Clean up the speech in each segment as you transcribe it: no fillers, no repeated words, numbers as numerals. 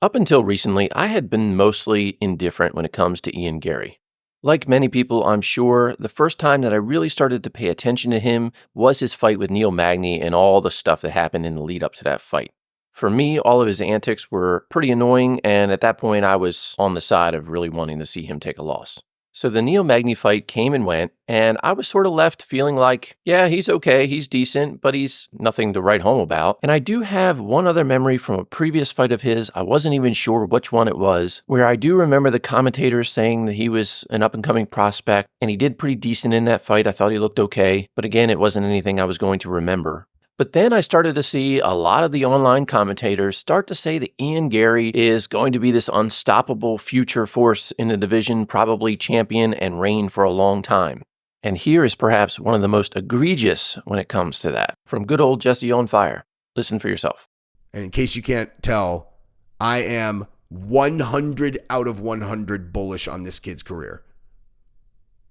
Up until recently, I had been mostly indifferent when it comes to Ian Garry. Like many people, I'm sure, the first time that I really started to pay attention to him was his fight with Neil Magny and all the stuff that happened in the lead up to that fight. For me, all of his antics were pretty annoying, and at that point, I was on the side of really wanting to see him take a loss. So the Neil Magny fight came and went, and I was sort of left feeling like, yeah, he's okay, he's decent, but he's nothing to write home about. And I do have one other memory from a previous fight of his, I wasn't even sure which one it was, where I do remember the commentators saying that he was an up-and-coming prospect, and he did pretty decent in that fight. I thought he looked okay, but again, it wasn't anything I was going to remember. But then I started to see a lot of the online commentators start to say that Ian Garry is going to be this unstoppable future force in the division, probably champion and reign for a long time. And here is perhaps one of the most egregious when it comes to that, from good old Jesse on Fire. Listen for yourself. And in case you can't tell, I am 100 out of 100 bullish on this kid's career.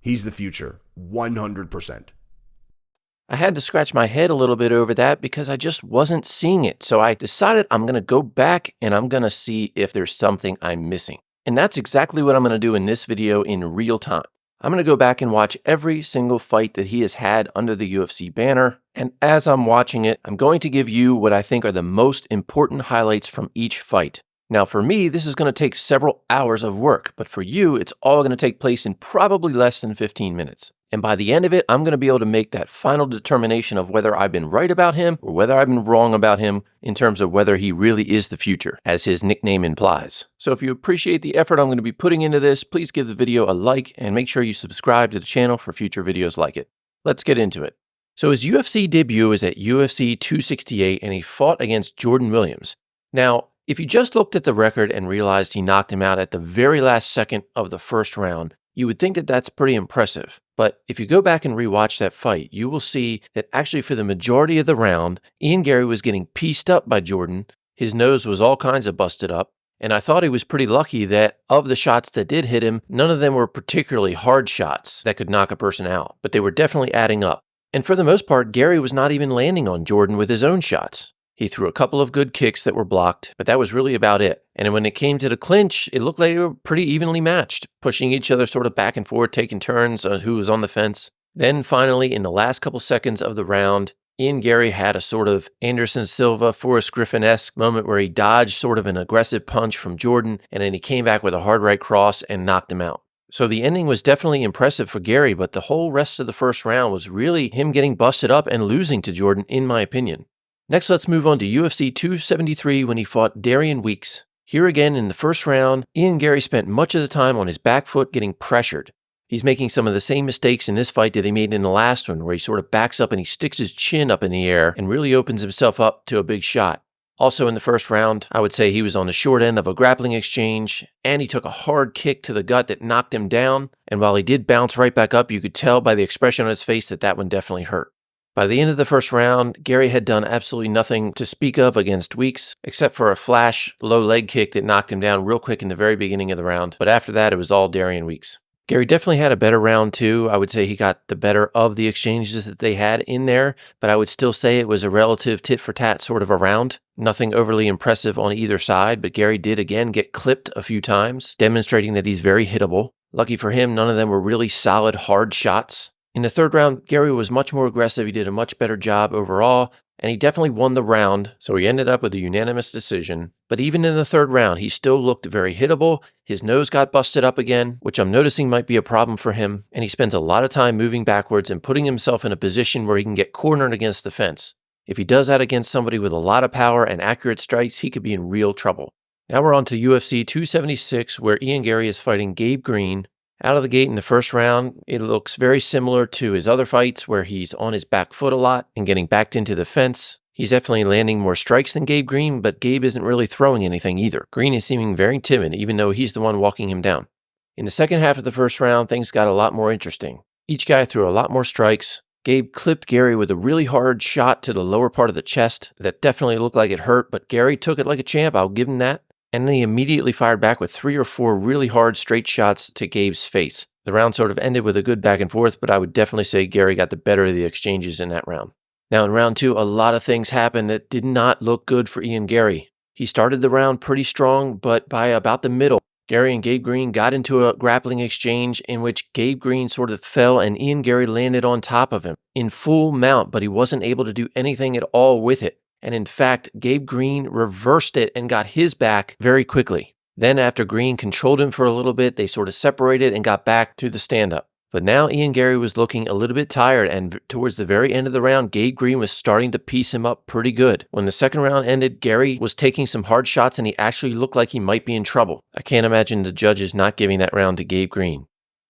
He's the future, 100%. I had to scratch my head a little bit over that because I just wasn't seeing it. So I decided I'm going to go back and I'm going to see if there's something I'm missing. And that's exactly what I'm going to do in this video in real time. I'm going to go back and watch every single fight that he has had under the UFC banner. And as I'm watching it, I'm going to give you what I think are the most important highlights from each fight. Now for me, this is going to take several hours of work, but for you, it's all going to take place in probably less than 15 minutes. And by the end of it, I'm going to be able to make that final determination of whether I've been right about him or whether I've been wrong about him in terms of whether he really is the future, as his nickname implies. So if you appreciate the effort I'm going to be putting into this, please give the video a like and make sure you subscribe to the channel for future videos like it. Let's get into it. So his UFC debut was at UFC 268 and he fought against Jordan Williams. Now, if you just looked at the record and realized he knocked him out at the very last second of the first round, you would think that that's pretty impressive. But if you go back and rewatch that fight, you will see that actually for the majority of the round, Ian Garry was getting pieced up by Jordan. His nose was all kinds of busted up. And I thought he was pretty lucky that of the shots that did hit him, none of them were particularly hard shots that could knock a person out. But they were definitely adding up. And for the most part, Garry was not even landing on Jordan with his own shots. He threw a couple of good kicks that were blocked, but that was really about it. And when it came to the clinch, it looked like they were pretty evenly matched, pushing each other sort of back and forth, taking turns on who was on the fence. Then finally, in the last couple seconds of the round, Ian Garry had a sort of Anderson Silva, Forrest Griffin-esque moment where he dodged sort of an aggressive punch from Jordan, and then he came back with a hard right cross and knocked him out. So the ending was definitely impressive for Garry, but the whole rest of the first round was really him getting busted up and losing to Jordan, in my opinion. Next, let's move on to UFC 273 when he fought Darian. Here again, in the first round, Ian Garry spent much of the time on his back foot getting pressured. He's making some of the same mistakes in this fight that he made in the last one, where he sort of backs up and he sticks his chin up in the air and really opens himself up to a big shot. Also in the first round, I would say he was on the short end of a grappling exchange, and he took a hard kick to the gut that knocked him down, and while he did bounce right back up, you could tell by the expression on his face that that one definitely hurt. By the end of the first round, Garry had done absolutely nothing to speak of against Weeks, except for a flash low leg kick that knocked him down real quick in the very beginning of the round. But after that, it was all Darian. Garry definitely had a better round too. I would say he got the better of the exchanges that they had in there, but I would still say it was a relative tit-for-tat sort of a round. Nothing overly impressive on either side, but Garry did again get clipped a few times, demonstrating that he's very hittable. Lucky for him, none of them were really solid, hard shots. In the third round, Garry was much more aggressive. He did a much better job overall, and he definitely won the round, so he ended up with a unanimous decision. But even in the third round, he still looked very hittable. His nose got busted up again, which I'm noticing might be a problem for him, and he spends a lot of time moving backwards and putting himself in a position where he can get cornered against the fence. If he does that against somebody with a lot of power and accurate strikes, he could be in real trouble. Now we're on to UFC 276, where Ian Garry is fighting Gabe Green. Out of the gate in the first round, it looks very similar to his other fights where he's on his back foot a lot and getting backed into the fence. He's definitely landing more strikes than Gabe Green, but Gabe isn't really throwing anything either. Green is seeming very timid, even though he's the one walking him down. In the second half of the first round, things got a lot more interesting. Each guy threw a lot more strikes. Gabe clipped Garry with a really hard shot to the lower part of the chest that definitely looked like it hurt, but Garry took it like a champ, I'll give him that. And then he immediately fired back with 3 or 4 really hard straight shots to Gabe's face. The round sort of ended with a good back and forth, but I would definitely say Garry got the better of the exchanges in that round. Now in round 2, a lot of things happened that did not look good for Ian Garry. He started the round pretty strong, but by about the middle, Garry and Gabe Green got into a grappling exchange in which Gabe Green sort of fell and Ian Garry landed on top of him in full mount, but he wasn't able to do anything at all with it. And in fact, Gabe Green reversed it and got his back very quickly. Then after Green controlled him for a little bit, they sort of separated and got back to the stand-up. But now Ian Garry was looking a little bit tired, and towards the very end of the round, Gabe Green was starting to piece him up pretty good. When the second round ended, Garry was taking some hard shots, and he actually looked like he might be in trouble. I can't imagine the judges not giving that round to Gabe Green.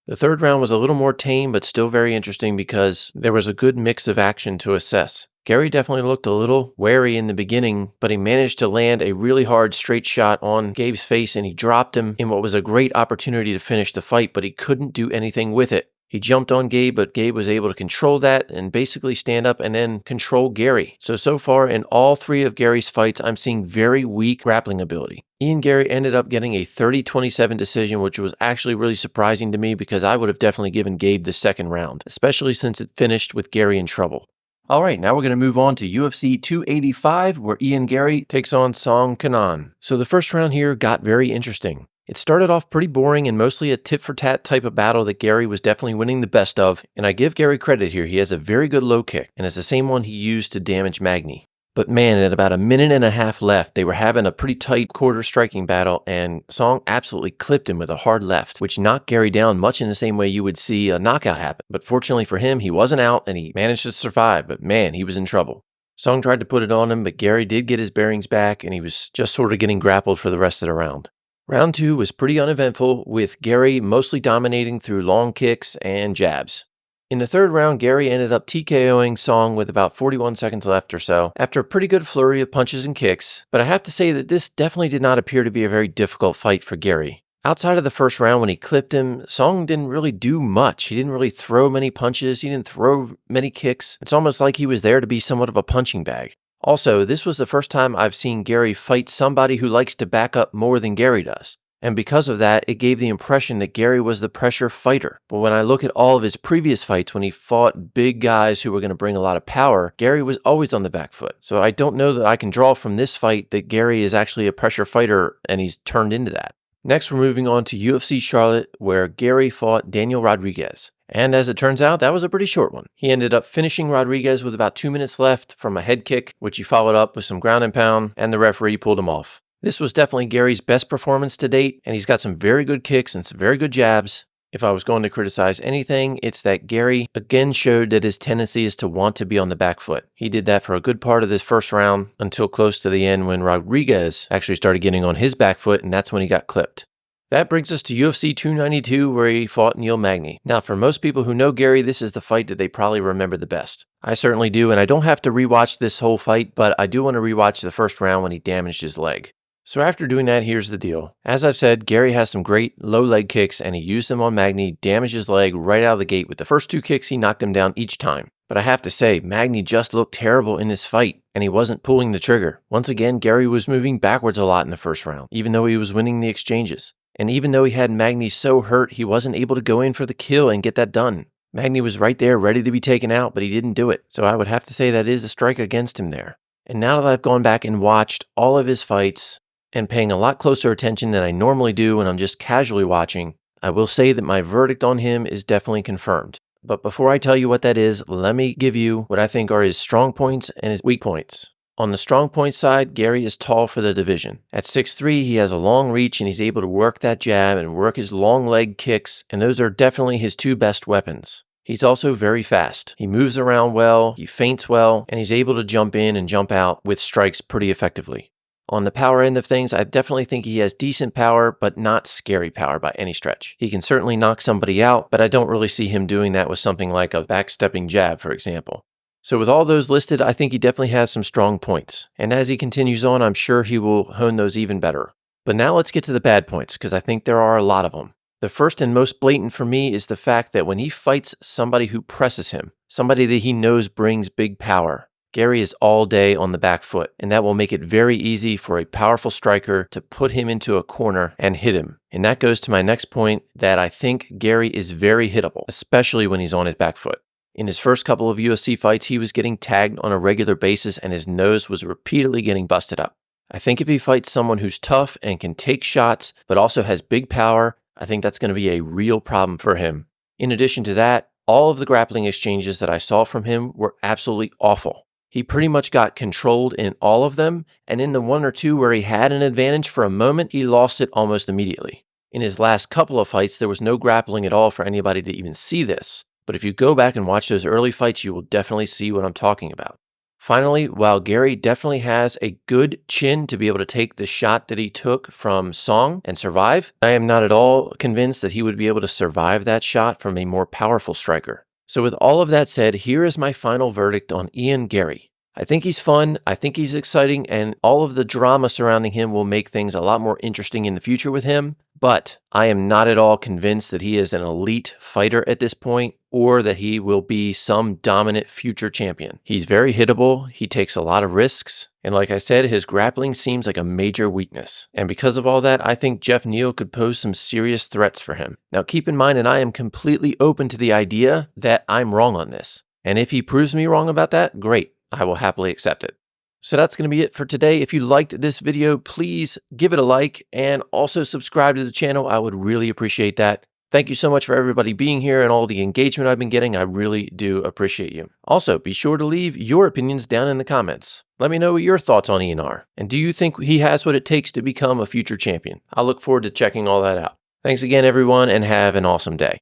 The third round was a little more tame, but still very interesting because there was a good mix of action to assess. Garry definitely looked a little wary in the beginning, but he managed to land a really hard straight shot on Gabe's face, and he dropped him in what was a great opportunity to finish the fight, but he couldn't do anything with it. He jumped on Gabe, but Gabe was able to control that and basically stand up and then control Garry. So far in all three of Garry's fights, I'm seeing very weak grappling ability. Ian Garry ended up getting a 30-27 decision, which was actually really surprising to me because I would have definitely given Gabe the second round, especially since it finished with Garry in trouble. All right, now we're going to move on to UFC 285, where Ian Garry takes on Kenan. So the first round here got very interesting. It started off pretty boring and mostly a tit-for-tat type of battle that Garry was definitely winning the best of, and I give Garry credit here. He has a very good low kick, and it's the same one he used to damage Magny. But man, at about a minute and a half left, they were having a pretty tight quarter striking battle, and Song absolutely clipped him with a hard left, which knocked Garry down much in the same way you would see a knockout happen. But fortunately for him, he wasn't out, and he managed to survive, but man, he was in trouble. Song tried to put it on him, but Garry did get his bearings back, and he was just sort of getting grappled for the rest of the round. Round 2 was pretty uneventful, with Garry mostly dominating through long kicks and jabs. In the third round, Garry ended up TKOing Song with about 41 seconds left or so, after a pretty good flurry of punches and kicks, but I have to say that this definitely did not appear to be a very difficult fight for Garry. Outside of the first round when he clipped him, Song didn't really do much. He didn't really throw many punches, he didn't throw many kicks. It's almost like he was there to be somewhat of a punching bag. Also, this was the first time I've seen Garry fight somebody who likes to back up more than Garry does. And because of that, it gave the impression that Garry was the pressure fighter. But when I look at all of his previous fights, when he fought big guys who were going to bring a lot of power, Garry was always on the back foot. So I don't know that I can draw from this fight that Garry is actually a pressure fighter and he's turned into that. Next, we're moving on to UFC Charlotte, where Garry fought Daniel Rodriguez. And as it turns out, that was a pretty short one. He ended up finishing Rodriguez with about 2 minutes left from a head kick, which he followed up with some ground and pound, and the referee pulled him off. This was definitely Garry's best performance to date, and he's got some very good kicks and some very good jabs. If I was going to criticize anything, it's that Garry again showed that his tendency is to want to be on the back foot. He did that for a good part of this first round until close to the end when Rodriguez actually started getting on his back foot, and that's when he got clipped. That brings us to UFC 292, where he fought Neil Magny. Now, for most people who know Garry, this is the fight that they probably remember the best. I certainly do, and I don't have to rewatch this whole fight, but I do want to rewatch the first round when he damaged his leg. So after doing that, here's the deal. As I've said, Garry has some great low leg kicks, and he used them on Magny, damaged his leg right out of the gate. With the first 2 kicks, he knocked him down each time. But I have to say, Magny just looked terrible in this fight, and he wasn't pulling the trigger. Once again, Garry was moving backwards a lot in the first round, even though he was winning the exchanges. And even though he had Magny so hurt, he wasn't able to go in for the kill and get that done. Magny was right there ready to be taken out, but he didn't do it. So I would have to say that is a strike against him there. And now that I've gone back and watched all of his fights and paying a lot closer attention than I normally do when I'm just casually watching, I will say that my verdict on him is definitely confirmed. But before I tell you what that is, let me give you what I think are his strong points and his weak points. On the strong point side, Garry is tall for the division. At 6'3", he has a long reach and he's able to work that jab and work his long leg kicks, and those are definitely his 2 best weapons. He's also very fast. He moves around well, he feints well, and he's able to jump in and jump out with strikes pretty effectively. On the power end of things, I definitely think he has decent power, but not scary power by any stretch. He can certainly knock somebody out, but I don't really see him doing that with something like a backstepping jab, for example. So with all those listed, I think he definitely has some strong points. And as he continues on, I'm sure he will hone those even better. But now let's get to the bad points, because I think there are a lot of them. The first and most blatant for me is the fact that when he fights somebody who presses him, somebody that he knows brings big power, Garry is all day on the back foot, and that will make it very easy for a powerful striker to put him into a corner and hit him. And that goes to my next point, that I think Garry is very hittable, especially when he's on his back foot. In his first couple of UFC fights, he was getting tagged on a regular basis and his nose was repeatedly getting busted up. I think if he fights someone who's tough and can take shots, but also has big power, I think that's going to be a real problem for him. In addition to that, all of the grappling exchanges that I saw from him were absolutely awful. He pretty much got controlled in all of them, and in the one or two where he had an advantage for a moment, he lost it almost immediately. In his last couple of fights, there was no grappling at all for anybody to even see this. But if you go back and watch those early fights, you will definitely see what I'm talking about. Finally, while Garry definitely has a good chin to be able to take the shot that he took from Song and survive, I am not at all convinced that he would be able to survive that shot from a more powerful striker. So with all of that said, here is my final verdict on Ian Garry. I think he's fun, I think he's exciting, and all of the drama surrounding him will make things a lot more interesting in the future with him, but I am not at all convinced that he is an elite fighter at this point, or that he will be some dominant future champion. He's very hittable, he takes a lot of risks, and like I said, his grappling seems like a major weakness. And because of all that, I think Geoff Neal could pose some serious threats for him. Now keep in mind, and I am completely open to the idea that I'm wrong on this. And if he proves me wrong about that, great. I will happily accept it. So that's going to be it for today. If you liked this video, please give it a like and also subscribe to the channel. I would really appreciate that. Thank you so much for everybody being here and all the engagement I've been getting. I really do appreciate you. Also, be sure to leave your opinions down in the comments. Let me know what your thoughts on Ian are. And do you think he has what it takes to become a future champion? I'll look forward to checking all that out. Thanks again, everyone, and have an awesome day.